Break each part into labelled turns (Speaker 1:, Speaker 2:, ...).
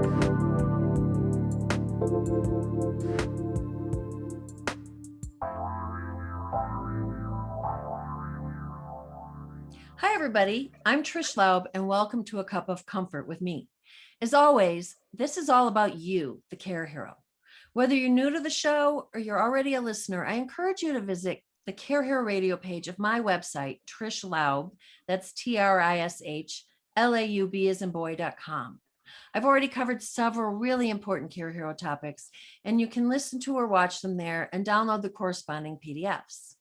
Speaker 1: Hi, everybody. I'm Trish Laub, and welcome to A Cup of Comfort with me. As always, this is all about you, the Care Hero. Whether you're new to the show or you're already a listener, I encourage you to visit the CareHero radio page of my website, Trish Laub. That's TRISH LAUB as in boy.com. I've already covered several really important CareHero topics, and you can listen to or watch them there and download the corresponding PDFs.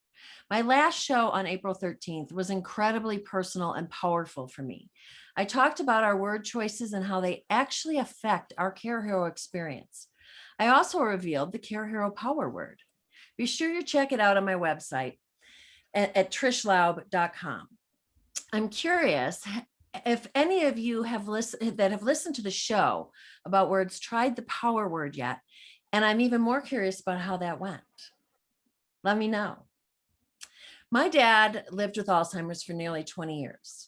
Speaker 1: My last show on April 13th was incredibly personal and powerful for me. I talked about our word choices and how they actually affect our CareHero experience. I also revealed the CareHero power word. Be sure you check it out on my website at trishlaub.com. I'm curious if any of you have listened to the show about words tried the power word yet, and I'm even more curious about how that went. Let me know. My dad lived with Alzheimer's for nearly 20 years.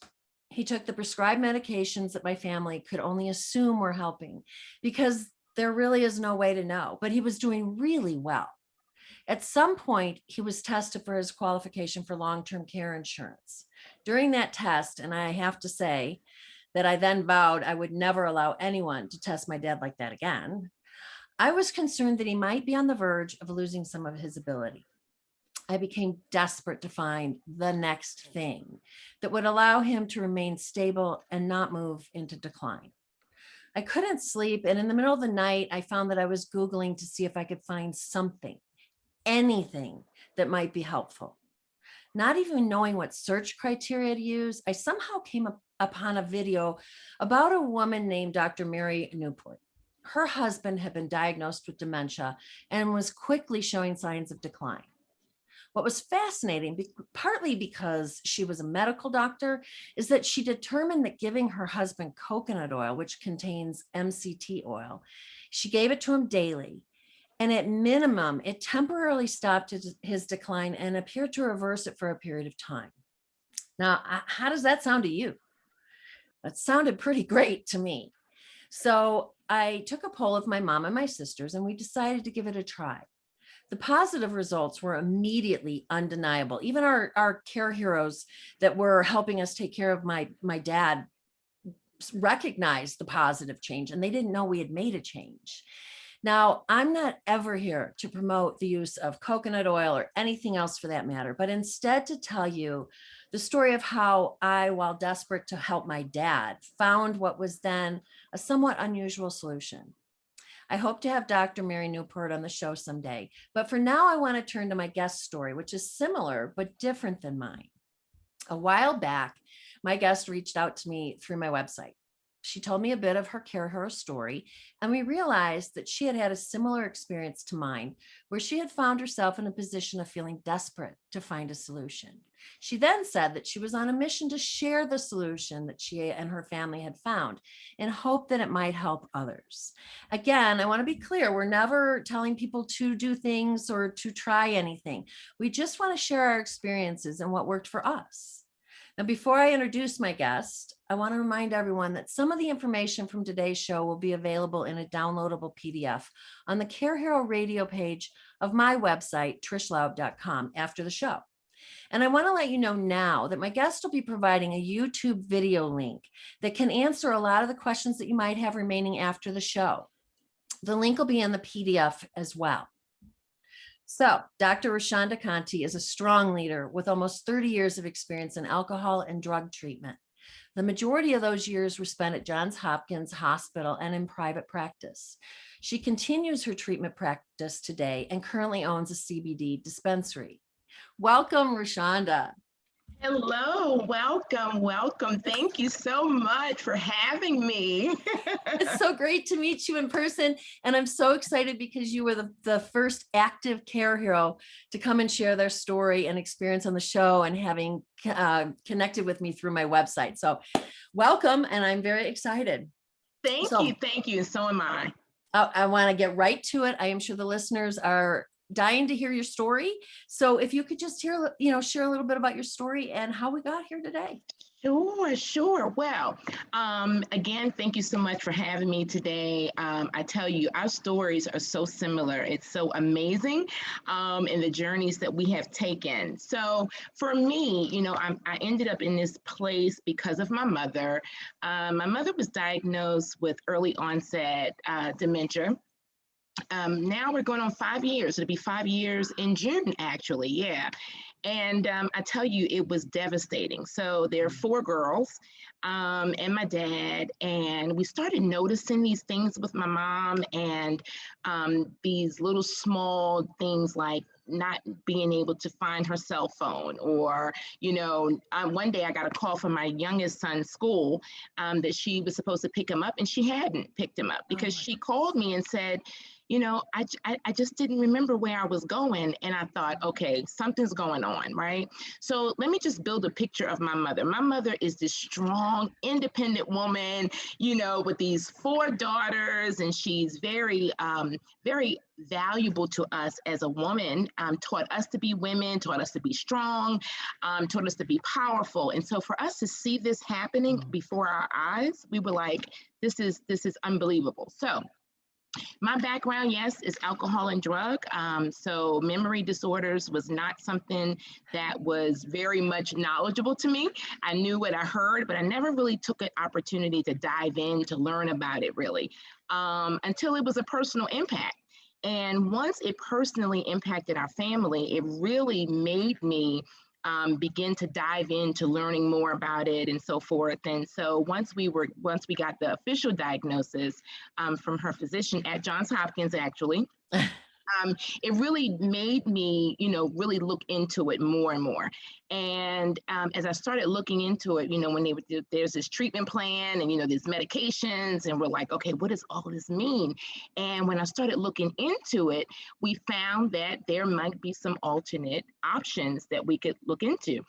Speaker 1: He took the prescribed medications that my family could only assume were helping because there really is no way to know, but he was doing really well. At some point, he was tested for his qualification for long-term care insurance. During that test, and I have to say that I then vowed I would never allow anyone to test my dad like that again, I was concerned that he might be on the verge of losing some of his ability. I became desperate to find the next thing that would allow him to remain stable and not move into decline. I couldn't sleep, and in the middle of the night, I found that I was Googling to see if I could find something, anything that might be helpful. Not even knowing what search criteria to use, I somehow came upon a video about a woman named Dr. Mary Newport. Her husband had been diagnosed with dementia and was quickly showing signs of decline. What was fascinating, partly because she was a medical doctor, is that she determined that giving her husband coconut oil, which contains MCT oil, she gave it to him daily. And at minimum, it temporarily stopped his decline and appeared to reverse it for a period of time. Now, how does that sound to you? That sounded pretty great to me. So I took a poll of my mom and my sisters, and we decided to give it a try. The positive results were immediately undeniable. Even our care heroes that were helping us take care of my dad recognized the positive change, and they didn't know we had made a change. Now, I'm not ever here to promote the use of coconut oil or anything else for that matter, but instead to tell you the story of how I, while desperate to help my dad, found what was then a somewhat unusual solution. I hope to have Dr. Mary Newport on the show someday, but for now, I want to turn to my guest story, which is similar but different than mine. A while back, my guest reached out to me through my website. She told me a bit of her CareHero story, and we realized that she had had a similar experience to mine, where she had found herself in a position of feeling desperate to find a solution. She then said that she was on a mission to share the solution that she and her family had found in hope that it might help others. Again, I want to be clear, we're never telling people to do things or to try anything. We just want to share our experiences and what worked for us. Now, before I introduce my guest, I want to remind everyone that some of the information from today's show will be available in a downloadable PDF on the CareHero radio page of my website, trishlaub.com, after the show. And I want to let you know now that my guest will be providing a YouTube video link that can answer a lot of the questions that you might have remaining after the show. The link will be in the PDF as well. So, Dr. Roshonda Contee is a strong leader with almost 30 years of experience in alcohol and drug treatment. The majority of those years were spent at Johns Hopkins Hospital and in private practice. She continues her treatment practice today and currently owns a CBD dispensary. Welcome, Roshonda.
Speaker 2: Hello, welcome. Thank you so much for having me.
Speaker 1: It's so great to meet you in person. And I'm so excited because you were the first active care hero to come and share their story and experience on the show, and having connected with me through my website. So welcome, and I'm very excited.
Speaker 2: Thank you. So am I.
Speaker 1: I want to get right to it. I am sure the listeners are dying to hear your story. So if you could just share a little bit about your story and how we got here today.
Speaker 2: Sure, sure. Well, again, thank you so much for having me today. I tell you, our stories are so similar. It's so amazing, in the journeys that we have taken. So, for me, I ended up in this place because of my mother. My mother was diagnosed with early onset dementia. Now we're going on 5 years. It'll be 5 years in June, actually. Yeah. And I tell you, it was devastating. So there are four girls and my dad, and we started noticing these things with my mom and these little small things like not being able to find her cell phone or one day I got a call from my youngest son's school that she was supposed to pick him up and she hadn't picked him up because she called me and said, I just didn't remember where I was going. And I thought, okay, something's going on, right? So let me just build a picture of my mother. My mother is this strong, independent woman, with these four daughters, and she's very, very valuable to us as a woman, taught us to be women, taught us to be strong, taught us to be powerful. And so for us to see this happening before our eyes, we were like, this is unbelievable. So my background, yes, is alcohol and drug. So memory disorders was not something that was very much knowledgeable to me. I knew what I heard, but I never really took an opportunity to dive in to learn about it really until it was a personal impact. And once it personally impacted our family, it really made me begin to dive into learning more about it and so forth. And so once we got the official diagnosis from her physician at Johns Hopkins, actually, it really made me, really look into it more and more. And as I started looking into it, when there's this treatment plan and, these medications, and we're like, okay, what does all this mean? And when I started looking into it, we found that there might be some alternate options that we could look into.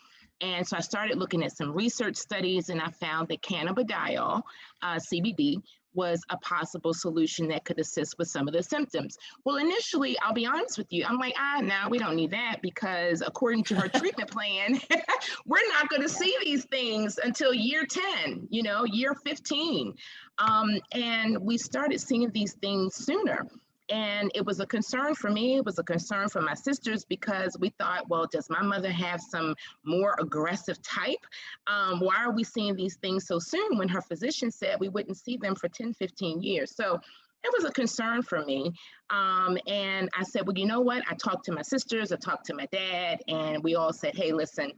Speaker 2: And so I started looking at some research studies and I found that cannabidiol, CBD, was a possible solution that could assist with some of the symptoms. Well, initially, I'll be honest with you, I'm like, no, we don't need that because according to her treatment plan, we're not going to see these things until year 10, year 15. And we started seeing these things sooner. And it was a concern for me. It was a concern for my sisters because we thought, well, does my mother have some more aggressive type? Why are we seeing these things so soon when her physician said we wouldn't see them for 10, 15 years? So it was a concern for me. And I said, well, you know what? I talked to my sisters, I talked to my dad, and we all said, hey, listen,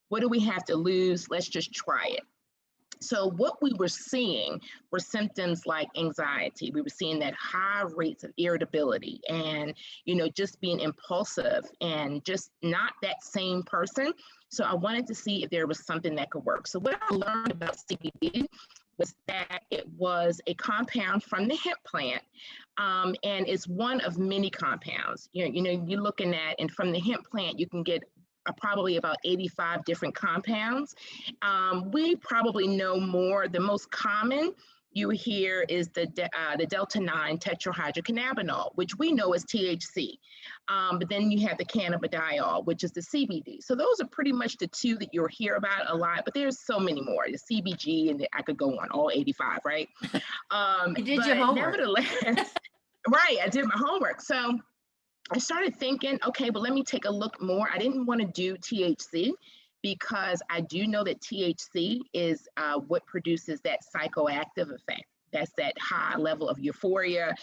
Speaker 2: what do we have to lose? Let's just try it. So what we were seeing were symptoms like anxiety. We were seeing that high rates of irritability and, just being impulsive and just not that same person. So I wanted to see if there was something that could work. So what I learned about CBD was that it was a compound from the hemp plant, and it's one of many compounds. You're looking at, and from the hemp plant, you can get probably about 85 different compounds. We probably know more. The most common you hear is the delta-9 tetrahydrocannabinol, which we know is THC. But then you have the cannabidiol, which is the CBD. So those are pretty much the two that you'll hear about a lot, but there's so many more. The CBG, and I could go on, all 85, right?
Speaker 1: You did your homework.
Speaker 2: Nevertheless, right, I did my homework. So I started thinking, okay, but let me take a look more. I didn't want to do THC because I do know that THC is what produces that psychoactive effect. That's that high level of euphoria,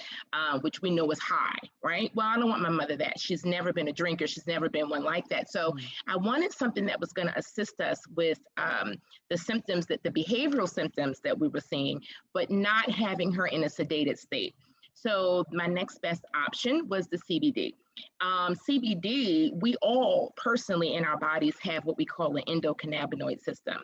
Speaker 2: which we know is high, right? Well, I don't want my mother that. She's never been a drinker. She's never been one like that. So I wanted something that was going to assist us with the symptoms, the behavioral symptoms that we were seeing, but not having her in a sedated state. So my next best option was the CBD. CBD, we all personally in our bodies have what we call an endocannabinoid system.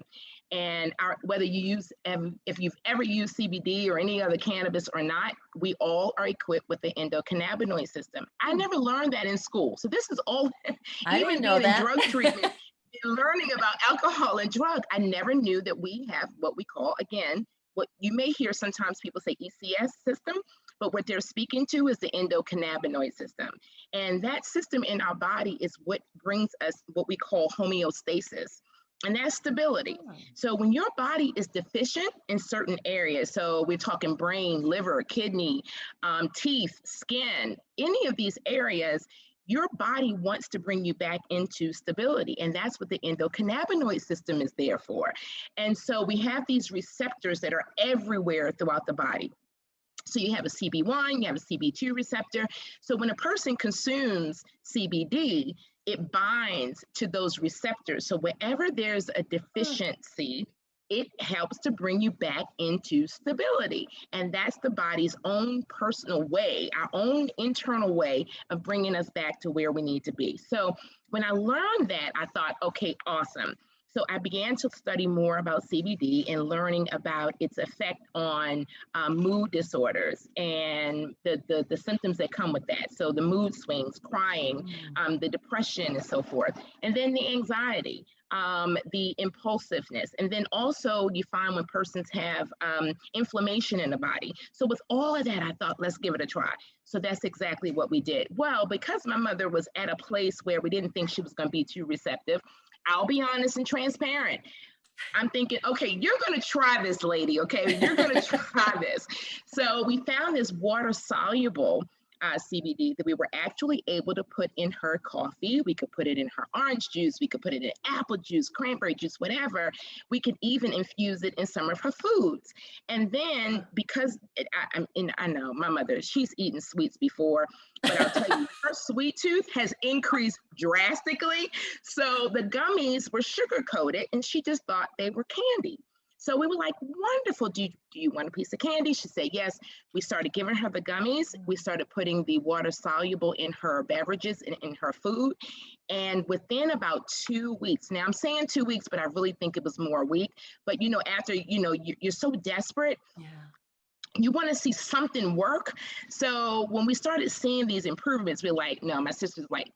Speaker 2: And whether if you've ever used CBD or any other cannabis or not, we all are equipped with the endocannabinoid system. I never learned that in school. So this is all,
Speaker 1: I
Speaker 2: even
Speaker 1: didn't know
Speaker 2: being in
Speaker 1: that.
Speaker 2: drug treatment, learning about alcohol and drug, I never knew that we have what we call, again, what you may hear sometimes people say ECS system, but what they're speaking to is the endocannabinoid system. And that system in our body is what brings us what we call homeostasis. and that's stability. So when your body is deficient in certain areas, so we're talking brain, liver, kidney, teeth, skin, any of these areas, your body wants to bring you back into stability. And that's what the endocannabinoid system is there for. And so we have these receptors that are everywhere throughout the body. So you have a CB1, you have a CB2 receptor. So when a person consumes CBD, it binds to those receptors. So wherever there's a deficiency, it helps to bring you back into stability. And that's the body's own personal way, our own internal way of bringing us back to where we need to be. So when I learned that, I thought, okay, awesome. So I began to study more about CBD and learning about its effect on mood disorders and the symptoms that come with that. So the mood swings, crying, the depression and so forth. And then the anxiety, the impulsiveness. And then also you find when persons have inflammation in the body. So with all of that, I thought, let's give it a try. So that's exactly what we did. Well, because my mother was at a place where we didn't think she was going to be too receptive, I'll be honest and transparent. I'm thinking, okay, you're going to try this, lady. Okay, you're going to try this. So we found this water soluble CBD that we were actually able to put in her coffee. We could put it in her orange juice. We could put it in apple juice, cranberry juice, whatever. We could even infuse it in some of her foods. And then because I know my mother, she's eaten sweets before, but I'll tell you, her sweet tooth has increased drastically. So the gummies were sugar coated and she just thought they were candy. So we were like, wonderful. Do you want a piece of candy? She said, yes. We started giving her the gummies. We started putting the water soluble in her beverages and in her food. And within about 2 weeks, now I'm saying 2 weeks, but I really think it was more a week. But, after, you're so desperate. Yeah. You want to see something work. So when we started seeing these improvements, we're like, no, my sister's like,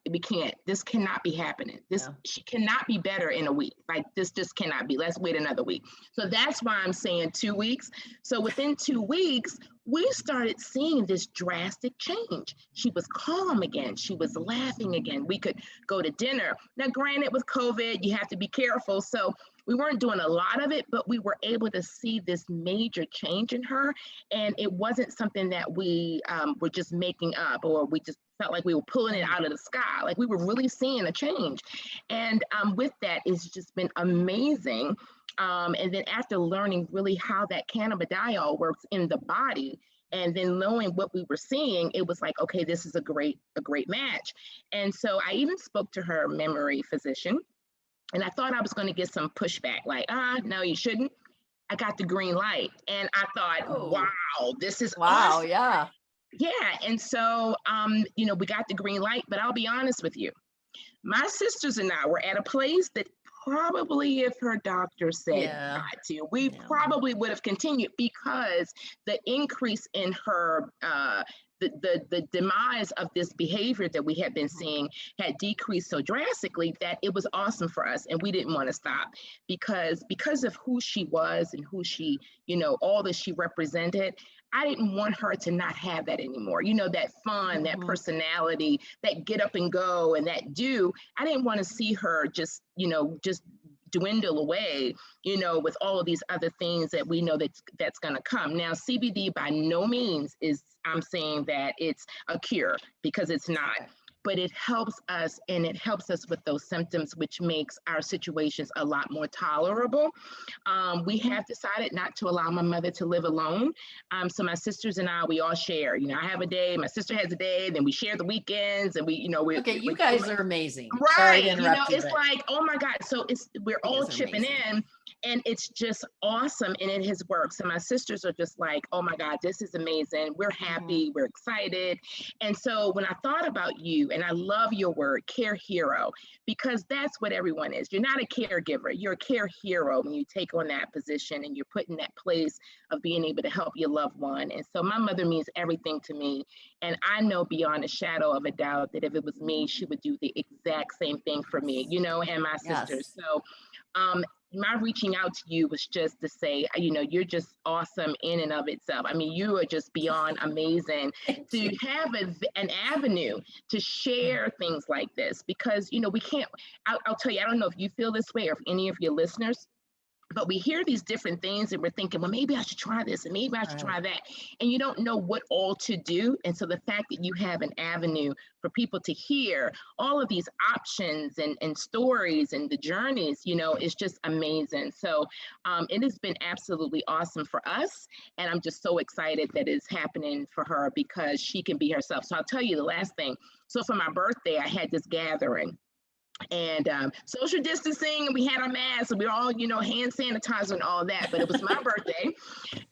Speaker 2: this cannot be happening. She cannot be better in a week. Like this just cannot be. Let's wait another week. So that's why I'm saying 2 weeks. So within 2 weeks, we started seeing this drastic change. She was calm again. She was laughing again. We could go to dinner. Now, granted, with COVID, you have to be careful. So we weren't doing a lot of it, but we were able to see this major change in her. And it wasn't something that we were just making up, or we just felt like we were pulling it out of the sky. Like we were really seeing a change. And with that, it's just been amazing. And then after learning really how that cannabidiol works in the body, and then knowing what we were seeing, it was like, okay, this is a great match. And so I even spoke to her memory physician, and I thought I was going to get some pushback, like, no, you shouldn't. I got the green light, and I thought, wow, this is awesome.
Speaker 1: Yeah.
Speaker 2: Yeah. And so, we got the green light, but I'll be honest with you. My sisters and I were at a place that probably if her doctor said not to, we probably would have continued, because the increase in her, the demise of this behavior that we had been seeing had decreased so drastically that it was awesome for us. And we didn't want to stop because of who she was and who she, all that she represented. I didn't want her to not have that anymore. That fun, that personality, that get up and go and that do. I didn't want to see her just dwindle away, with all of these other things that we know that's going to come. Now, CBD by no means I'm saying that it's a cure, because it's not. But it helps us, and it helps us with those symptoms, which makes our situations a lot more tolerable. We have decided not to allow my mother to live alone. So my sisters and I, we all share. I have a day, my sister has a day, then we share the weekends, and
Speaker 1: you guys are amazing.
Speaker 2: Right.
Speaker 1: Sorry to interrupt
Speaker 2: it's like, oh my God. So we're all chipping in. And it's just awesome, and it has worked. So my sisters are just like, oh my God, this is amazing. We're happy, we're excited. And so when I thought about you, and I love your word, CareHero, because that's what everyone is. You're not a caregiver, you're a care hero when you take on that position and you're put in that place of being able to help your loved one. And so my mother means everything to me. And I know beyond a shadow of a doubt that if it was me, she would do the exact same thing for me, and my sisters. So my reaching out to you was just to say, you're just awesome in and of itself. I mean, you are just beyond amazing
Speaker 1: Thank
Speaker 2: to
Speaker 1: you.
Speaker 2: have an avenue to share things like this, because, we can't, I'll tell you, I don't know if you feel this way or if any of your listeners, but we hear these different things and we're thinking, well, maybe I should try this and maybe I should try that. And you don't know what all to do. And so the fact that you have an avenue for people to hear all of these options and stories and the journeys, is just amazing. So it has been absolutely awesome for us. And I'm just so excited that it's happening for her because she can be herself. So I'll tell you the last thing. So for my birthday, I had this gathering. And social distancing, and we had our masks, and we were all, hand sanitizer and all that. But it was my birthday,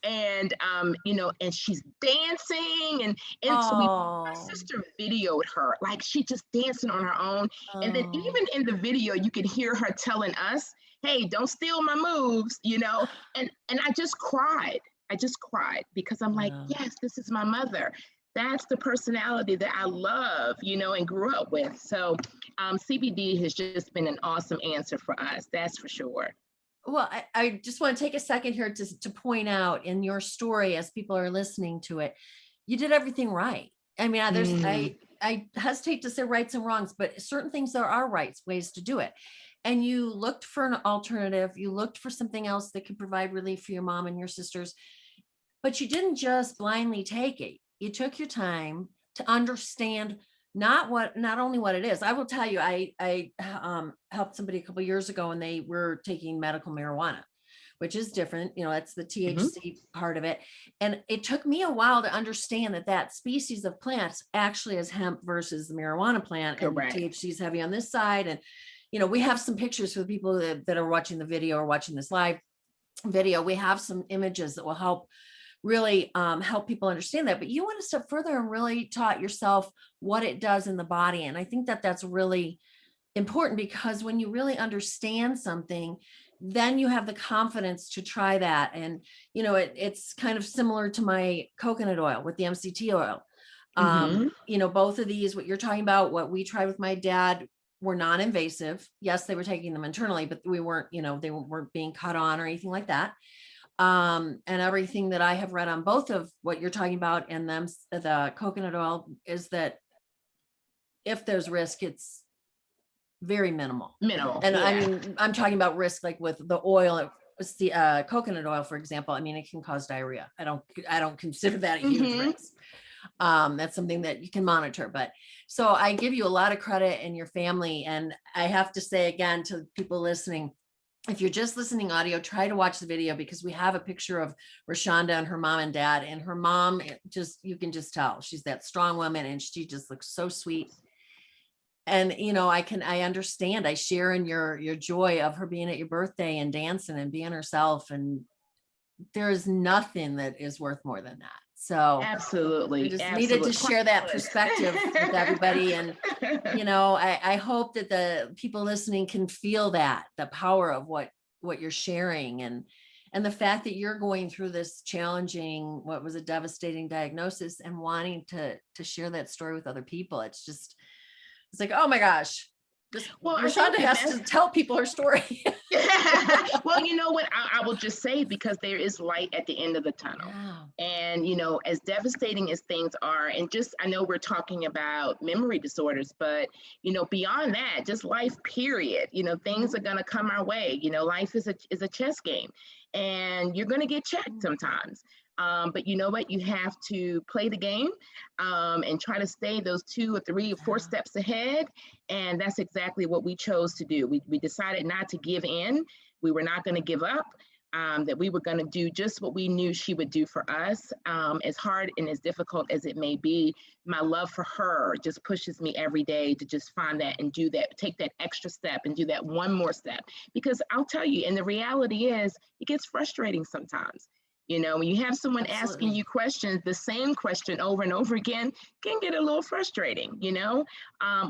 Speaker 2: and and she's dancing, and so my sister videoed her, like she just dancing on her own. And then even in the video, you could hear her telling us, "Hey, don't steal my moves," And I just cried. I just cried because I'm like, yes, this is my mother. That's the personality that I love, and grew up with. So CBD has just been an awesome answer for us. That's for sure.
Speaker 1: Well, I just want to take a second here to point out in your story, as people are listening to it, you did everything right. I mean, I hesitate to say rights and wrongs, but certain things there are rights, ways to do it. And you looked for an alternative. You looked for something else that could provide relief for your mom and your sisters, but you didn't just blindly take it. You took your time to understand not only what it is. I will tell you, I helped somebody a couple of years ago and they were taking medical marijuana, which is different. That's the THC part of it. And it took me a while to understand that species of plants actually is hemp versus the marijuana plant.
Speaker 2: Correct.
Speaker 1: And THC is heavy on this side. And, we have some pictures for the people that are watching the video or watching this live video. We have some images that will help really help people understand that. But you went a step further and really taught yourself what it does in the body. And I think that that's really important, because when you really understand something, then you have the confidence to try that. And, it's kind of similar to my coconut oil with the MCT oil. Both of these, what you're talking about, what we tried with my dad, were non-invasive. Yes, they were taking them internally, but we weren't, they weren't being cut on or anything like that. And everything that I have read on both of what you're talking about and the coconut oil is that if there's risk, it's very minimal. And yeah. I mean, I'm talking about risk, like with the oil, the coconut oil, for example. I mean, it can cause diarrhea. I don't consider that a huge risk. That's something that you can monitor. But so I give you a lot of credit and your family. And I have to say again to people listening, if you're just listening audio, try to watch the video, because we have a picture of Roshonda and her mom and dad. And her mom, you can just tell she's that strong woman, and she just looks so sweet. And, I understand, I share in your joy of her being at your birthday and dancing and being herself. And there is nothing that is worth more than that. So
Speaker 2: absolutely,
Speaker 1: I just needed to share that perspective with everybody. And, I hope that the people listening can feel the power of what you're sharing, and the fact that you're going through this challenging, what was a devastating diagnosis, and wanting to share that story with other people. It's like, oh my gosh. Roshonda has to tell people her story.
Speaker 2: Well, you know what? I will just say, because there is light at the end of the tunnel. Wow. And, as devastating as things are, and I know we're talking about memory disorders, but, beyond that, just life, period. Things are going to come our way. Life is a chess game, and you're going to get checked sometimes. But you know what? You have to play the game and try to stay those 2 or 3 or 4 steps ahead. And that's exactly what we chose to do. We decided not to give in. We were not going to give up, that we were going to do just what we knew she would do for us. As hard and as difficult as it may be, my love for her just pushes me every day to just find that and do that, take that extra step and do that one more step. Because I'll tell you, and the reality is, it gets frustrating sometimes. When you have someone asking you questions, the same question over and over again can get a little frustrating,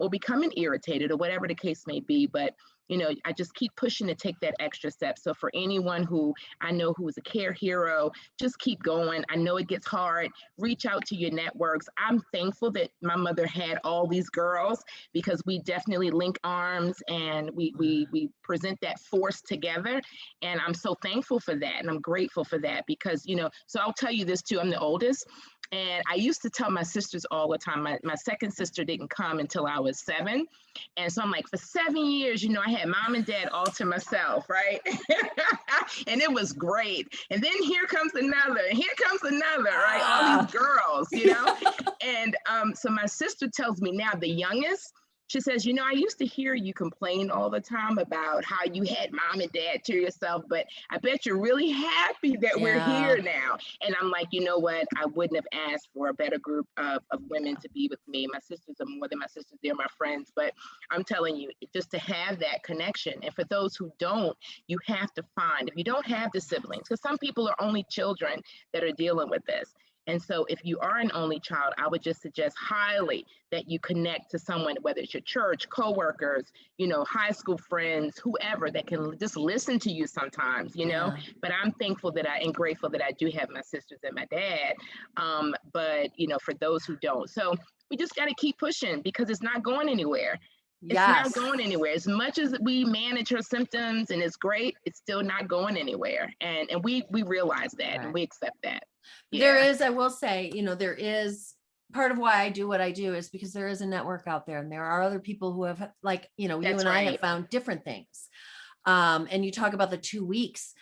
Speaker 2: or becoming irritated, or whatever the case may be. But I just keep pushing to take that extra step. So for anyone who I know who is a care hero, just keep going. I know it gets hard. Reach out to your networks. I'm thankful that my mother had all these girls, because we definitely link arms and we present that force together. And I'm so thankful for that. And I'm grateful for that because, so I'll tell you this too, I'm the oldest. And I used to tell my sisters all the time, my second sister didn't come until I was 7. And so I'm like, for 7 years, I had mom and dad all to myself, right? And it was great. And then here comes another, right? All these girls, And so my sister tells me now, the youngest, she says, I used to hear you complain all the time about how you had mom and dad to yourself, but I bet you're really happy that we're here now. And I'm like, you know what? I wouldn't have asked for a better group of women to be with me. My sisters are more than my sisters. They're my friends. But I'm telling you, just to have that connection. And for those who don't, you have to find, if you don't have the siblings, because some people are only children that are dealing with this. And so if you are an only child, I would just suggest highly that you connect to someone, whether it's your church, coworkers, high school friends, whoever that can just listen to you sometimes, But I'm thankful and grateful that I do have my sisters and my dad. But, for those who don't. So we just got to keep pushing because it's not going anywhere. It's not going anywhere. As much as we manage her symptoms and it's great, it's still not going anywhere. And we realize that and we accept that.
Speaker 1: There is, I will say, there is part of why I do what I do is because there is a network out there and there are other people who have you and I have found different things. And you talk about the 2 weeks.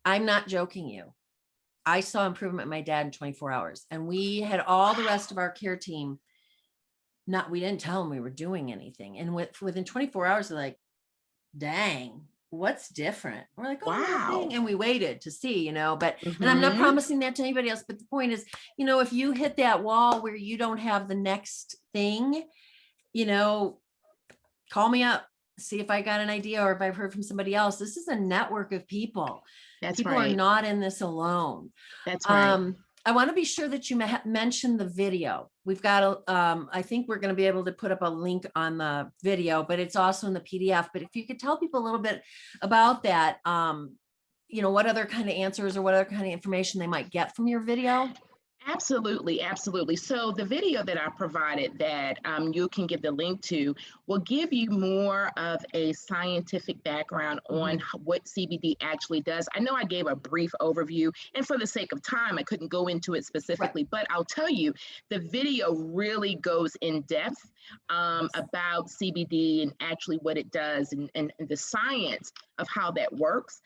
Speaker 1: I'm not joking you. I saw improvement in my dad in 24 hours and we had all the rest of our care team. We didn't tell them we were doing anything. And within 24 hours, they're like, dang, what's different? We're like, oh,
Speaker 2: wow.
Speaker 1: Nothing. And we waited to see, but, and I'm not promising that to anybody else, but the point is, if you hit that wall where you don't have the next thing, call me up, see if I got an idea or if I've heard from somebody else. This is a network of people. People are not in this alone.
Speaker 2: That's right.
Speaker 1: I want to be sure that you mention the video. We've got I think we're going to be able to put up a link on the video, but it's also in the PDF. But if you could tell people a little bit about that, what other kind of answers or what other kind of information they might get from your video.
Speaker 2: Absolutely, absolutely. So the video that I provided that you can give the link to will give you more of a scientific background on what CBD actually does. I know I gave a brief overview, and for the sake of time, I couldn't go into it specifically, but I'll tell you, the video really goes in depth about CBD and actually what it does and the science of how that works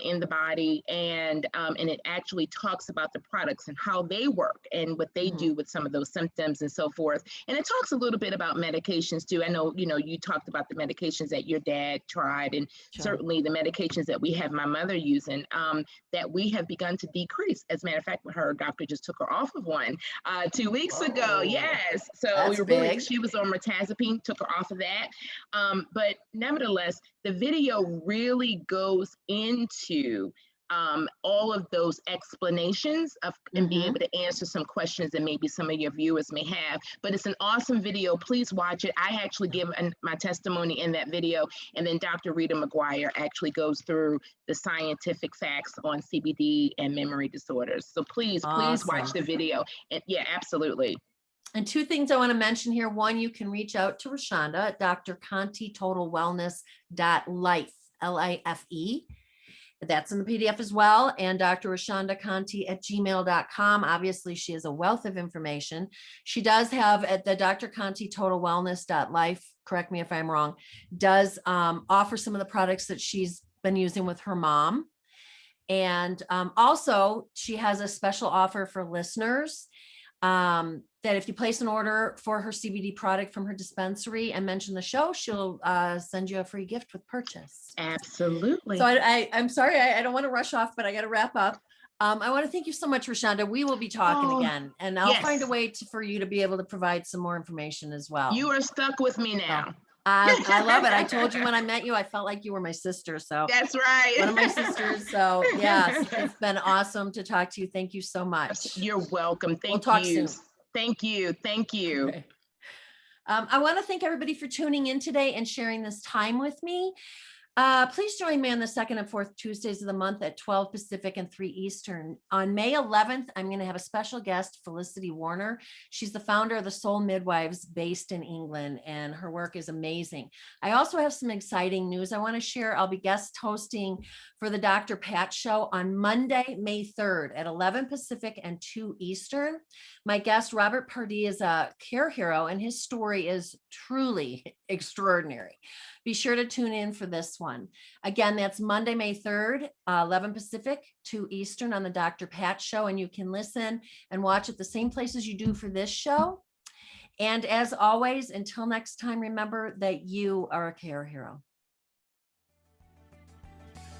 Speaker 2: in the body. And it actually talks about the products and how they work and what they do with some of those symptoms and so forth. And it talks a little bit about medications too. I know, you talked about the medications that your dad tried and certainly the medications that we have my mother using that we have begun to decrease. As a matter of fact, her doctor just took her off of one 2 weeks ago. Yes. So we were big. She was on mirtazapine, took her off of that. But nevertheless, the video really goes into all of those explanations of and be able to answer some questions that maybe some of your viewers may have. But it's an awesome video. Please watch it. I actually give my testimony in that video, and then Dr. Rita McGuire actually goes through the scientific facts on CBD and memory disorders. So please watch the video. And yeah, absolutely.
Speaker 1: And 2 things I want to mention here. One, you can reach out to Roshonda at Dr. Contee totalwellness.life, LIFE. That's in the PDF as well. And Dr. Roshonda Contee at gmail.com. Obviously, she has a wealth of information. She does have at the Dr. Contee totalwellness.life, correct me if I'm wrong, does offer some of the products that she's been using with her mom. And also, she has a special offer for listeners that if you place an order for her CBD product from her dispensary and mention the show, she'll send you a free gift with purchase.
Speaker 2: Absolutely.
Speaker 1: So I'm sorry, I don't want to rush off, but I got to wrap up. I want to thank you so much, Roshonda. We will be talking again, and I'll find a way for you to be able to provide some more information as well.
Speaker 2: You are stuck with me now.
Speaker 1: So, I love it. I told you when I met you, I felt like you were my sister. So
Speaker 2: that's right.
Speaker 1: One of my sisters. So yes, it's been awesome to talk to you. Thank you so much.
Speaker 2: You're welcome. We'll talk soon. Thank you. Thank you. Okay.
Speaker 1: I want to thank everybody for tuning in today and sharing this time with me. Please join me on the second and fourth Tuesdays of the month at 12 Pacific and 3 Eastern. On May 11th, I'm going to have a special guest, Felicity Warner. She's the founder of the Soul Midwives based in England, and her work is amazing. I also have some exciting news I want to share. I'll be guest hosting for the Dr. Pat Show on Monday, May 3rd at 11 Pacific and 2 Eastern. My guest, Robert Pardee, is a care hero, and his story is truly extraordinary. Be sure to tune in for this one. Again, that's Monday, May 3rd, 11 Pacific, 2 Eastern on the Dr. Pat Show. And you can listen and watch at the same places you do for this show. And as always, until next time, remember that you are a care hero.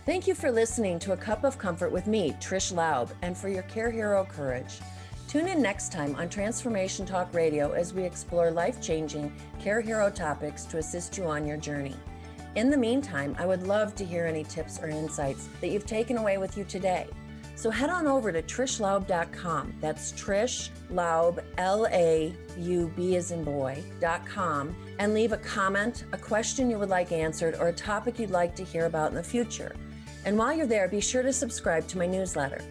Speaker 1: Thank you for listening to A Cup of Comfort with me, Trish Laub, and for your care hero courage. Tune in next time on Transformation Talk Radio as we explore life-changing care hero topics to assist you on your journey. In the meantime, I would love to hear any tips or insights that you've taken away with you today. So head on over to TrishLaub.com. That's Trish Laub, L-A-U-B as in boy.com, and leave a comment, a question you would like answered, or a topic you'd like to hear about in the future. And while you're there, be sure to subscribe to my newsletter.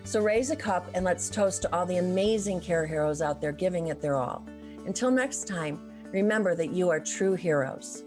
Speaker 1: So raise a cup and let's toast to all the amazing care heroes out there giving it their all. Until next time, remember that you are true heroes.